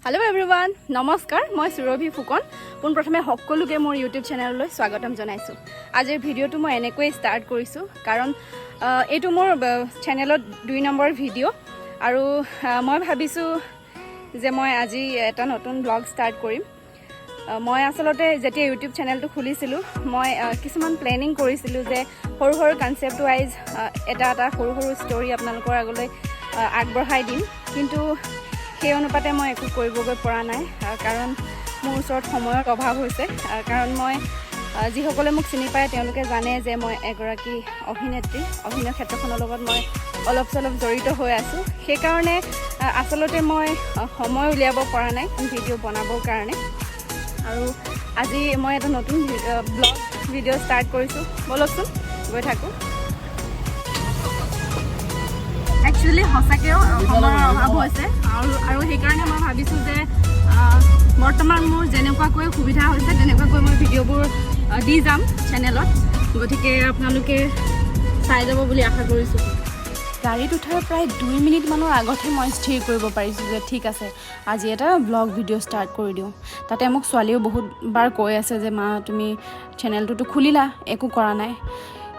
Hello everyone, নমস্কাৰ মই সুৰভি ফুকন পোনপ্ৰথমে সকলোকে মোৰ YouTube চেনেললৈ স্বাগতম জনাইছো আজিৰ ভিডিওটো মই এনেকৈ ষ্টাৰ্ট কৰিছো কাৰণ এটো মোৰ চেনেলত 2 নম্বৰ ভিডিও আৰু মই ভাবিছো যে মই আজি এটা নতুন ব্লগ ষ্টাৰ্ট কৰিম মই আসলতে যেতিয়া YouTube চেনেলটো খুলিছিলো মই কিছুমান প্ল্যানিং কৰিছিলো যে সৰু সৰু কনসেপ্ট ওয়াইজ এটা সৰু সৰু ষ্টৰী আপোনালোকৰ আগলৈ আগবঢ়াই দিম কিন্তু সেই অনুপাতে মই একো কৰিবগৈ পৰা নাই কাৰণ মোৰ ওচৰত সময়ৰ অভাৱ হৈছে কাৰণ মই যিসকলে মোক চিনি পায় তেওঁলোকে জানে যে মই এগৰাকী অভিনেত্ৰী অভিনয় ক্ষেত্ৰখনৰ লগত মই অলপ জড়িত হৈ আছো সেই কাৰণে আসলতে মই সময় উলিয়াব পৰা নাই ভিডিঅ' বনাবৰ কাৰণে আৰু আজি মই এটা নতুন ব্লগ ভিডিঅ' ষ্টাৰ্ট কৰিছো বলকচোন গৈ থাকো Actually, হসাকেও সময়ৰ অভাৱ হৈছে আৰু সেই কাৰণে মই ভাবিছো যে বৰ্তমান মোৰ যেনেকুৱাকৈ সুবিধা হৈছে তেনেকুৱাকৈ মই ভিডিঅ'বোৰ দি যাম চেনেলত গতিকে আপোনালোকে চাই যাব বুলি আশা কৰিছো গাড়ীত উঠাৰ প্ৰায় 2 মিনিট মানৰ আগতে মই স্থিৰ কৰিব পাৰিছো যে ঠিক আছে আজি এটা ব্লগ ভিডিঅ' ষ্টাৰ্ট কৰি দিওঁ তাতে মোক ছোৱালীও বহুত বাৰ কৈ আছে যে মা তুমি চেনেলটো খুলিলা একো কৰা নাই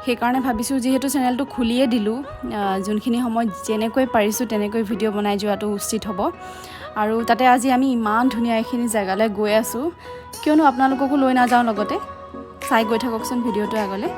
সেই কাৰণে ভাবিছো যেহেতু চেনেলটো খুলিয়ে দিলো যোনখিনি সময় যেনেকৈ পাৰিছো তেনেকৈ ভিডিঅ' বনাই যোৱাটো উচিত হ'ব আৰু তাতে আজি আমি ইমান ধুনীয়া এখিনি জায়গালৈ গৈ আছো কিয়নো আপোনালোককো লৈ না যাওঁ লগতে চাই গৈ থাককচোন ভিডিঅ'টো আগলৈ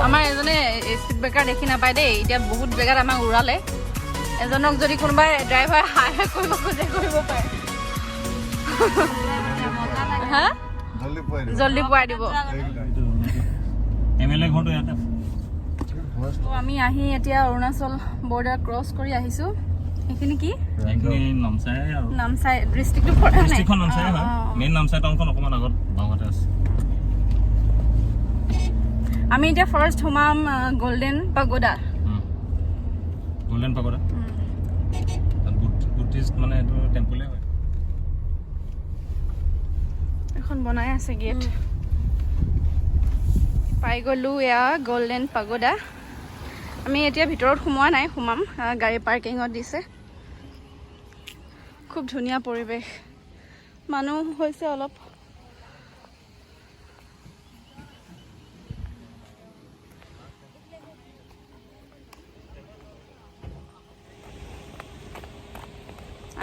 আমাৰ এজনে স্পিড ব্ৰেকাৰ দেখি নাপায় দেই এতিয়া বহুত জেগাত আমাক উৰালে এজনক যদি কোনোবাই ড্ৰাইভাৰ হায়াৰ কৰিব খোজে কৰিব পাৰে হা জলদি পোৱাই দিব এমএলএ ঘৰটো ইয়াতে আমি আহি এতিয়া অৰুণাচল বৰ্ডাৰ ক্ৰছ কৰি আহিছো এখিনি কি এখিনি নামচাই ডিস্ট্ৰিক্টটো পৰে নাই ডিস্ট্ৰিক্টখন নামচাই হয় মেইন নামচাই টাউনখন অকমান আগত বাওঁতে আছে আমি এটা ফার্স্ট হুমাম গোল্ডেন পাগোডা বুদ্ধিষ্ট মানে এটো টেম্পলে হয় এখন বনাই আছে গেট পাই গলো এয়া গোল্ডেন পাগোডা আমি এতিয়া ভিতৰত সোমোৱা নাই সোমাম গাড়ী পাৰ্কিঙত দিছে খুব ধুনীয়া পৰিবেশ মানুহ হৈছে অলপ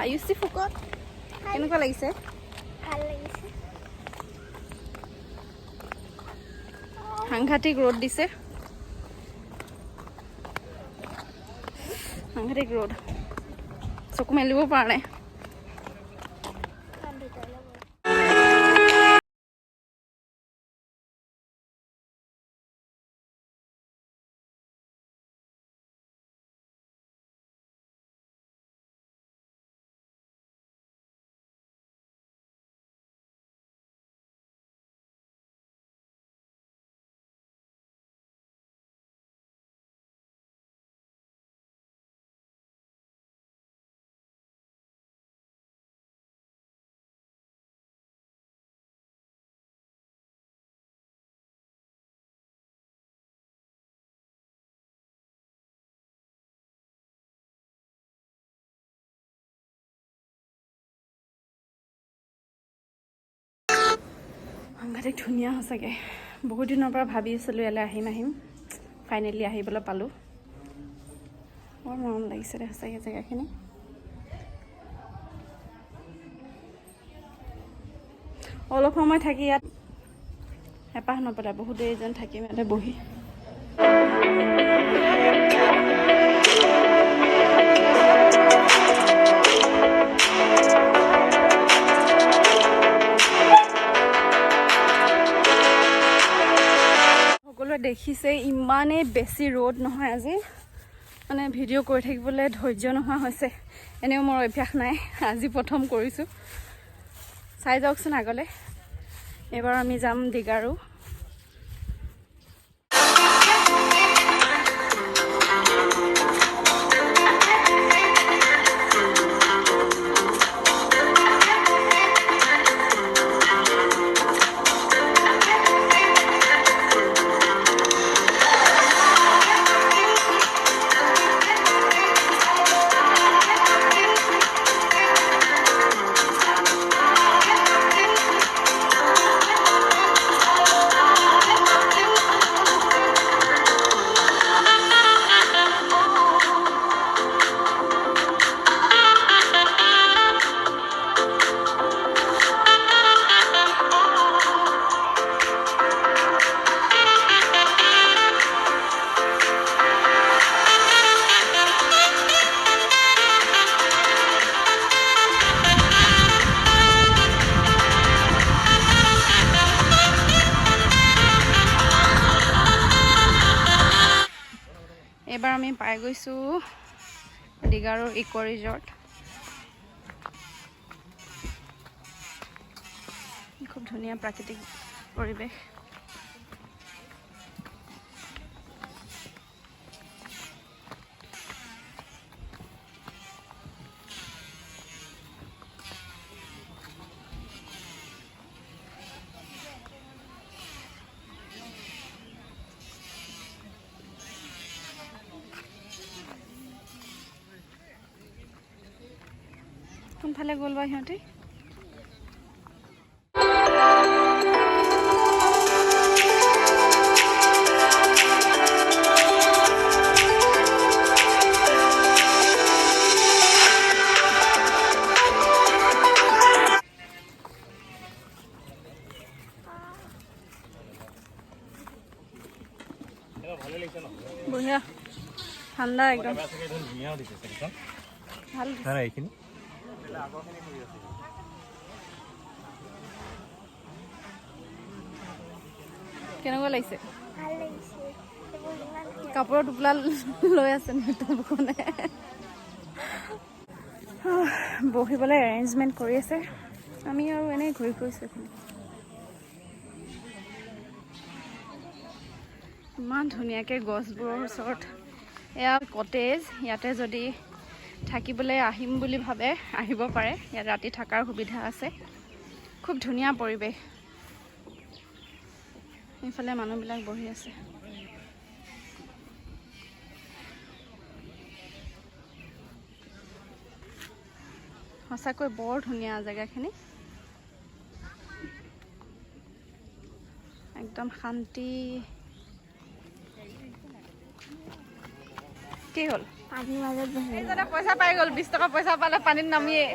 আয়ুষি ফুকত কেনেকুৱা লাগিছে ভাল লাগিছে সাংঘাতিক ৰ'দ দিছে সাংঘাতিক ৰ'দ চকু মেলিব পৰা নাই সাংঘাতিক ধুনীয়া সঁচাকৈ বহুত দিনৰ পৰা ভাবি আছিলোঁ ইয়ালৈ আহিম ফাইনেলি আহিবলৈ পালোঁ বৰ মৰম লাগিছে দে সঁচাকৈ জেগাখিনি অলপ সময় থাকি ইয়াত হেঁপাহ নপেলাই বহুত দেৰি যেন থাকিম ইয়াতে বহি। সকলোৱে দেখিছে ইমানেই বেছি ৰ'দ নহয় আজি, মানে ভিডিঅ' কৰি থাকিবলৈ ধৈৰ্য নোহোৱা হৈছে। এনেও মোৰ অভ্যাস নাই, আজি প্ৰথম কৰিছোঁ। চাই যাওকচোন আগলৈ। এইবাৰ আমি যাম দিগাৰু। এইবাৰ আমি পাই গৈছোঁ দিগাৰু ইক' ৰিজৰ্ট। খুব ধুনীয়া প্ৰাকৃতিক পৰিৱেশ। কোনফালে গ'ল বা সিহঁতে? বঢ়িয়া ঠাণ্ডা একদম ভাল। কেনেকুৱা লাগিছে? কাপোৰৰ টোপোলা লৈ আছে নেকি? বহিবলৈ এৰেঞ্জমেণ্ট কৰি আছে, আমি আৰু এনেই ঘূৰি ফুৰিছোঁ। ইমান ধুনীয়াকৈ গছবোৰৰ ওচৰত এয়া কটেজ। ইয়াতে যদি থাকিবলৈ আহিম বুলি ভাবে আহিব পাৰে, ইয়াত ৰাতি থকাৰ সুবিধা আছে। খুব ধুনীয়া পৰিৱেশ। এইফালে মানুহবিলাক বহি আছে। সঁচাকৈ বৰ ধুনীয়া জেগাখিনি, একদম শান্তি। কি হ'ল? পানীৰ মাজত পইচা পাই গ'ল, 20 টকা পইচা পালে পানীত নামিয়ে।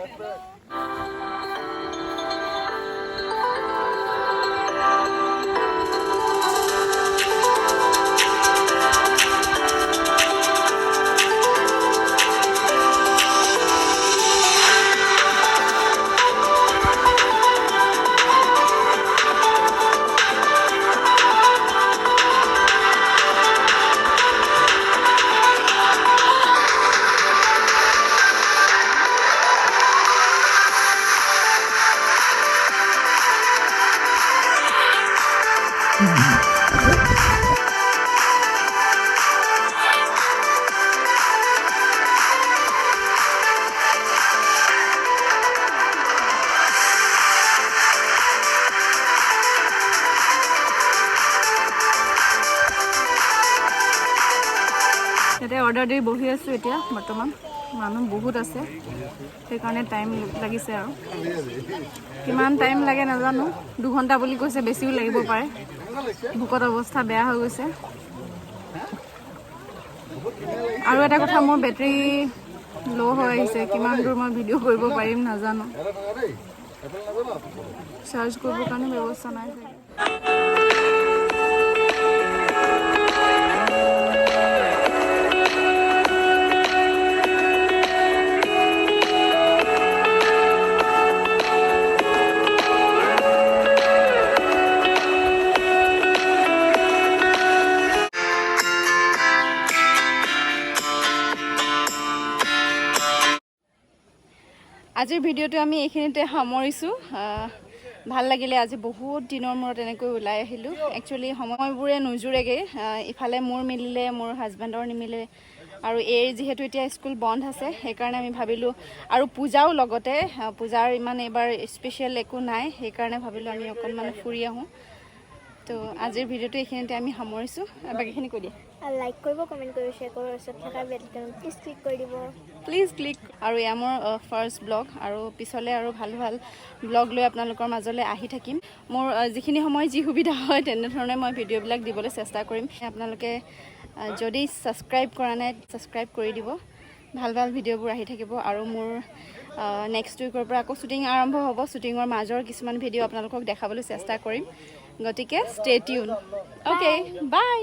ইয়াতে অৰ্ডাৰ দি বহি আছোঁ এতিয়া। বৰ্তমান মানুহ বহুত আছে, সেইকাৰণে টাইম লাগিছে। আৰু কিমান টাইম লাগে নাজানো, 2 ঘণ্টা বুলি কৈছে, বেছিও লাগিব পাৰে। ভোকত অৱস্থা বেয়া হৈ গৈছে। আৰু এটা কথা, মোৰ বেটাৰী ল' হৈ আহিছে, কিমান দূৰ মই ভিডিঅ' কৰিব পাৰিম নাজানো। চাৰ্জ কৰিবৰ কাৰণে ব্যৱস্থা নাই আজিৰ ভিডিঅ'টো আমি এইখিনিতে সামৰিছোঁ ভাল লাগিলে আজি বহুত দিনৰ মূৰত এনেকৈ ওলাই আহিলোঁ একচুৱেলি সময়বোৰে নোজোৰেগৈ ইফালে মোৰ মিলিলে মোৰ হাজবেণ্ডৰ নিমিলে আৰু এই যিহেতু এতিয়া স্কুল বন্ধ আছে সেইকাৰণে আমি ভাবিলোঁ আৰু পূজাও লগতে পূজাৰ ইমান এইবাৰ স্পেচিয়েল একো নাই সেইকাৰণে ভাবিলোঁ আমি অকণমান ফুৰি আহোঁ তো আজিৰ ভিডিঅ'টো এইখিনিতে আমি সামৰিছোঁ বাকীখিনি কৈ দিয়া লাইক কৰিব কমেণ্ট কৰিব শ্বেয়াৰ কৰিব ওচৰত থকা বেল আইকন প্লিজ ক্লিক কৰি দিব প্লিজ ক্লিক আৰু এয়া মোৰ ফাৰ্ষ্ট ব্লগ আৰু পিছলৈ আৰু ভাল ভাল ব্লগ লৈ আপোনালোকৰ মাজলৈ আহি থাকিম মোৰ যিখিনি সময় যি সুবিধা হয় তেনেধৰণে মই ভিডিঅ'বিলাক দিবলৈ চেষ্টা কৰিম আপোনালোকে যদি ছাবস্ক্ৰাইব কৰা নাই ছাবস্ক্ৰাইব কৰি দিব ভাল ভাল ভিডিঅ'বোৰ আহি থাকিব আৰু মোৰ নেক্সট উইকৰ পৰা আকৌ শ্বুটিং আৰম্ভ হ'ব শ্বুটিঙৰ মাজৰ কিছুমান ভিডিঅ' আপোনালোকক দেখাবলৈ চেষ্টা কৰিম গতিকে ষ্টে টিউন অ'কে বাই